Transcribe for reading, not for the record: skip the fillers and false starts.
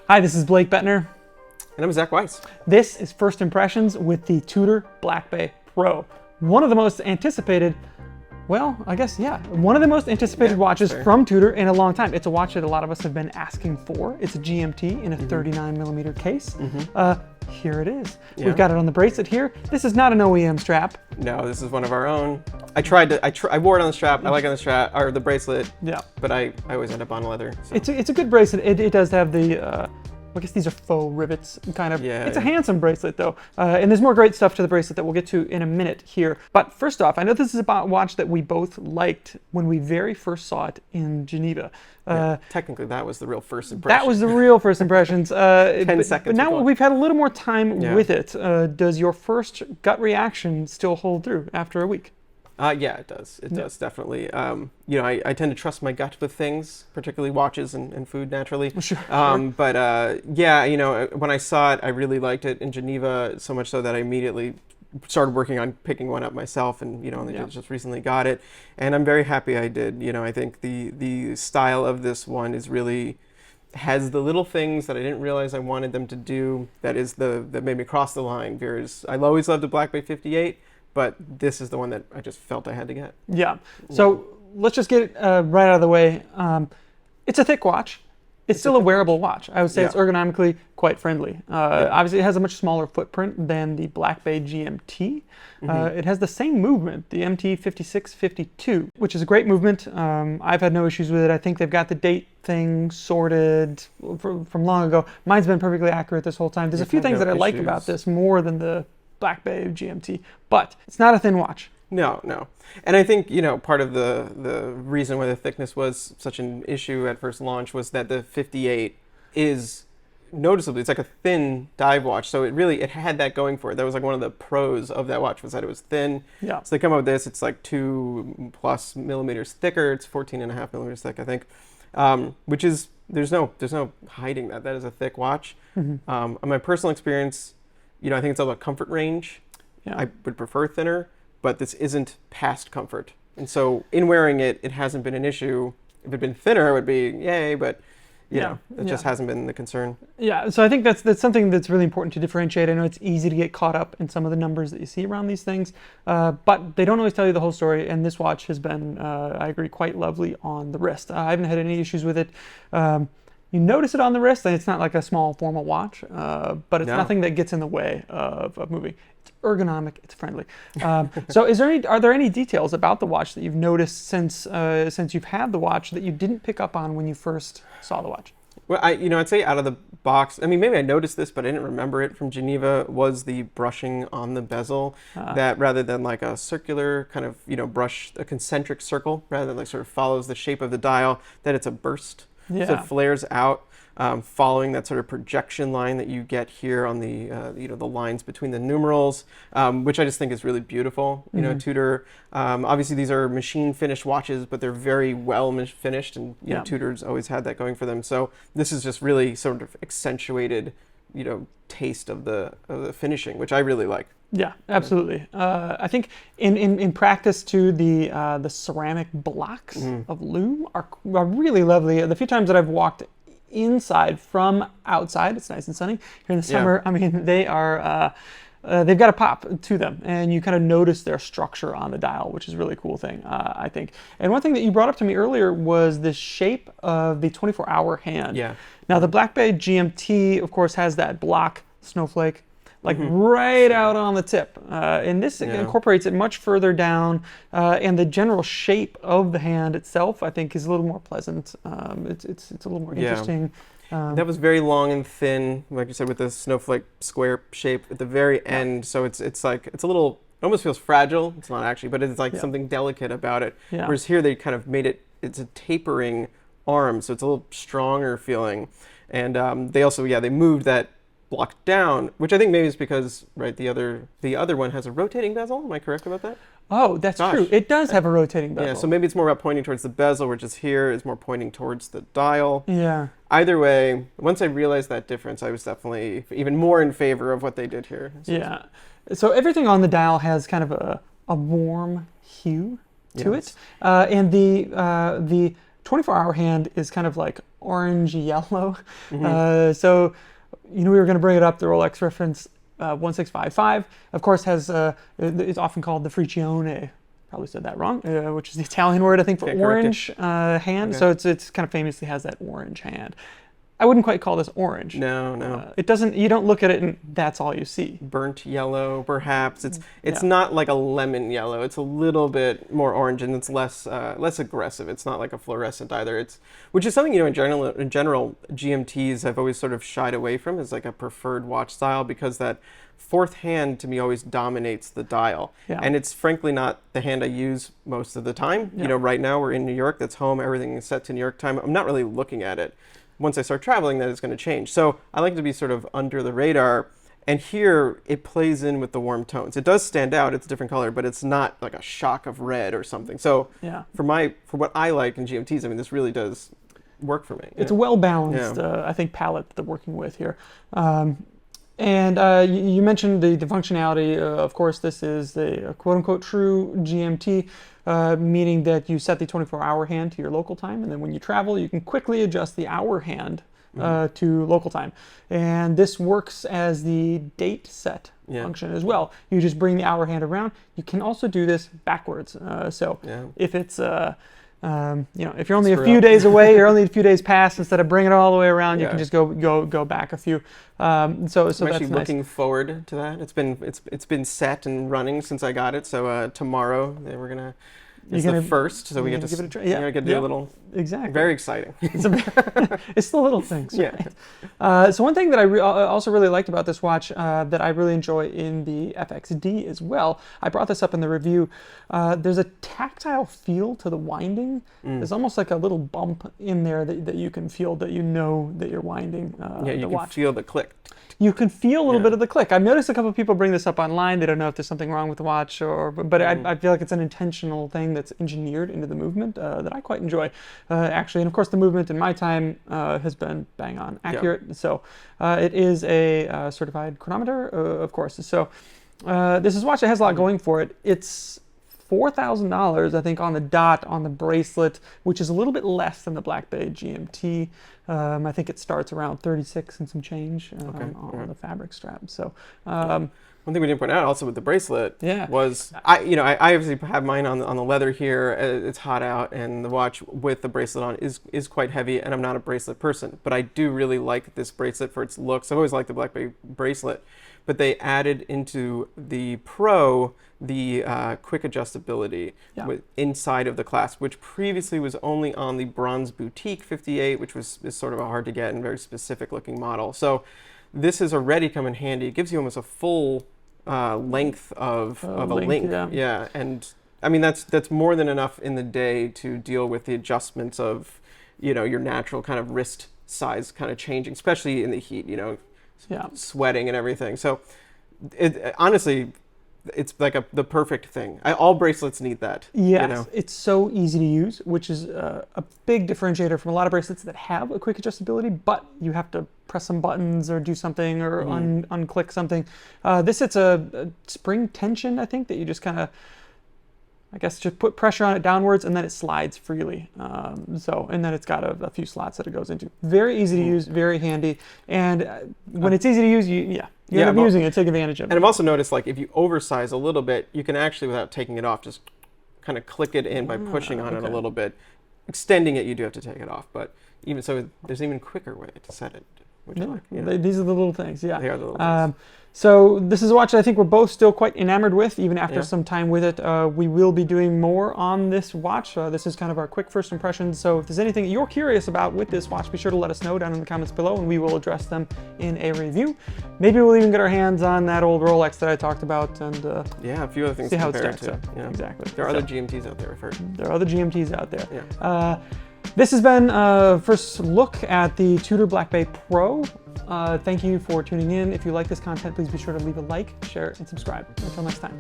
Hi, this is Blake Bettner. And I'm Zach Weiss. This is First Impressions with the Tudor Black Bay Pro. One of the most anticipated, one of the most anticipated watches from Tudor in a long time. It's a watch that a lot of us have been asking for. It's a GMT in a 39mm case. Here it is. Yeah. We've got it on the bracelet here. This is not an OEM strap. No, this is one of our own. I wore it on the strap. I like it on the strap, or the bracelet. Yeah. But I always end up on leather. So. It's a good bracelet. It does have the, I guess these are faux rivets, kind of. Yeah, it's a handsome bracelet, though. And there's more great stuff to the bracelet that we'll get to in a minute here. But first off, I know this is a watch that we both liked when we very first saw it in Geneva. Technically, that was the real first impression. That was the real first impressions. 10 seconds. But now we've had a little more time with it. Does your first gut reaction still hold through after a week? Yeah, it does. It does, definitely. I tend to trust my gut with things, particularly watches and food, naturally. Sure. But when I saw it, I really liked it in Geneva, so much so that I immediately started working on picking one up myself, and just recently got it, and I'm very happy I did. I think the style of this one is really has the little things that I didn't realize I wanted them to do. That made me cross the line. I always loved the Black Bay 58. But this is the one that I just felt I had to get. Yeah. So let's just get it right out of the way. It's a thick watch. It's still a wearable watch. I would say it's ergonomically quite friendly. Obviously, it has a much smaller footprint than the Black Bay GMT. It has the same movement, the MT 5652, which is a great movement. I've had no issues with it. I think they've got the date thing sorted from long ago. Mine's been perfectly accurate this whole time. There's a few things that I like about this more than the Black Bay GMT, but it's not a thin watch. No. And I think, part of the reason why the thickness was such an issue at first launch was that the 58 is noticeably, it's like a thin dive watch. So it had that going for it. That was like one of the pros of that watch, was that it was thin. Yeah. So they come up with this, it's like 2+ millimeters thicker. It's 14.5 millimeters thick, I think. Which is, there's no hiding that. That is a thick watch. On my personal experience, I think it's all about comfort range. Yeah. I would prefer thinner, but this isn't past comfort. And so in wearing it, it hasn't been an issue. If it had been thinner, it would be yay, but it just hasn't been the concern. Yeah, so I think that's something that's really important to differentiate. I know it's easy to get caught up in some of the numbers that you see around these things, but they don't always tell you the whole story, and this watch has been, I agree, quite lovely on the wrist. I haven't had any issues with it. You notice it on the wrist, and it's not like a small formal watch, but it's nothing that gets in the way of moving. It's ergonomic, it's friendly. So are there any details about the watch that you've noticed since you've had the watch that you didn't pick up on when you first saw the watch? Well, I'd say out of the box, maybe I noticed this, but I didn't remember it from Geneva, was the brushing on the bezel. That rather than like a circular kind of, brush, a concentric circle, rather than like sort of follows the shape of the dial, that it's a burst. Yeah. So it flares out, following that sort of projection line that you get here on the the lines between the numerals, which I just think is really beautiful. Tudor, obviously these are machine finished watches, but they're very well finished, and Tudor's always had that going for them. So this is just really sort of accentuated, taste of the finishing, which I really like. Yeah, absolutely. I think in practice too, the ceramic blocks of loom are really lovely. The few times that I've walked inside from outside, it's nice and sunny here in the summer. They are they've got a pop to them, and you kind of notice their structure on the dial, which is a really cool thing, I think. And one thing that you brought up to me earlier was the shape of the 24-hour hand. Yeah. Now the Black Bay GMT, of course, has that block snowflake right out on the tip. And this incorporates it much further down, and the general shape of the hand itself, I think, is a little more pleasant. It's a little more interesting. That was very long and thin, like you said, with the snowflake square shape at the very end. So it's like, it's a little, it almost feels fragile. It's not actually, but it's like something delicate about it. Yeah. Whereas here they kind of made it, it's a tapering arm, so it's a little stronger feeling. And they also, they moved that block down, which I think maybe is because the other one has a rotating bezel. Am I correct about that? Oh, that's true. It does have a rotating bezel. Yeah, so maybe it's more about pointing towards the bezel, which is here, is more pointing towards the dial. Yeah. Either way, once I realized that difference, I was definitely even more in favor of what they did here. So everything on the dial has kind of a warm hue to it, and the 24-hour hand is kind of like orange yellow. So, we were going to bring it up. The Rolex reference 1655, of course, is often called the Friccione. Probably said that wrong, which is the Italian word, I think, for orange hand. Okay. So it's kind of famously has that orange hand. I wouldn't quite call this orange. No. It doesn't. You don't look at it and that's all you see. Burnt yellow, perhaps. It's not like a lemon yellow. It's a little bit more orange, and it's less aggressive. It's not like a fluorescent either. Which is something in general GMTs have always sort of shied away from as like a preferred watch style, because that fourth hand to me always dominates the dial. Yeah. And it's frankly not the hand I use most of the time. Yeah. Right now we're in New York. That's home. Everything is set to New York time. I'm not really looking at it. Once I start traveling, that is going to change. So I like to be sort of under the radar. And here it plays in with the warm tones. It does stand out. It's a different color, but it's not like a shock of red or something. So for what I like in GMTs, I mean, this really does work for me. It's a well-balanced, I think, palette that they're working with here. And you mentioned the functionality. Of course, this is a quote-unquote true GMT, meaning that you set the 24-hour hand to your local time, and then when you travel, you can quickly adjust the hour hand to local time. And this works as the date set function as well. You just bring the hour hand around. You can also do this backwards. If it's if you're only a few days away, you're only a few days past, instead of bringing it all the way around, you can just go back a few. So I'm that's actually nice. Looking forward to that. It's been set and running since I got it. So tomorrow we're gonna. It's the first, so we get to give it a try. Yeah, get to do a little. Exactly. Very exciting. It's the little things. Right? So one thing that I also really liked about this watch that I really enjoy in the FXD as well, I brought this up in the review. There's a tactile feel to the winding. There's almost like a little bump in there that you can feel, that that you're winding the watch. Feel the click. You can feel a little bit of the click. I've noticed a couple of people bring this up online. They don't know if there's something wrong with the watch, but I feel like it's an intentional thing that's engineered into the movement that I quite enjoy, actually. And of course, the movement in my time has been bang on accurate. Yeah. So it is a certified chronometer, of course. So this is a watch that has a lot going for it. It's $4,000, I think, on the dot on the bracelet, which is a little bit less than the Black Bay GMT. I think it starts around 36 and some change on the fabric strap. So one thing we didn't point out also with the bracelet was I obviously have mine on the leather here. It's hot out, and the watch with the bracelet on is quite heavy, and I'm not a bracelet person, but I do really like this bracelet for its looks. I've always liked the Black Bay bracelet, but they added into the Pro the quick adjustability inside of the clasp, which previously was only on the Bronze Boutique 58, which is sort of a hard to get and very specific looking model. So this has already come in handy. It gives you almost a full length of a link. Yeah, and I mean that's more than enough in the day to deal with the adjustments of your natural kind of wrist size kind of changing, especially in the heat. Sweating and everything. So honestly, it's like the perfect thing. All bracelets need that. Yes, it's so easy to use, which is a big differentiator from a lot of bracelets that have a quick adjustability, but you have to press some buttons or do something or unclick something. This, it's a spring tension, I think, that you just kind of, I guess, just put pressure on it downwards, and then it slides freely. And then it's got a few slots that it goes into. Very easy to use, very handy. And when it's easy to use, you end up using it, take advantage of it. And I've also noticed, like, if you oversize a little bit, you can actually, without taking it off, just kind of click it in by pushing on it a little bit. Extending it, you do have to take it off. But even so, there's an even quicker way to set it. Which I like, these are the little things, They are the little things. So this is a watch that I think we're both still quite enamored with, even after some time with it. We will be doing more on this watch. This is kind of our quick first impressions. So if there's anything you're curious about with this watch, be sure to let us know down in the comments below, and we will address them in a review. Maybe we'll even get our hands on that old Rolex that I talked about, and a few other things. See how it stacks to. up. Yeah. Exactly. There are other GMTs out there, I've heard. There are other GMTs out there. Yeah. This has been a first look at the Tudor Black Bay Pro. Thank you for tuning in. If you like this content, please be sure to leave a like, share, and subscribe. Until next time.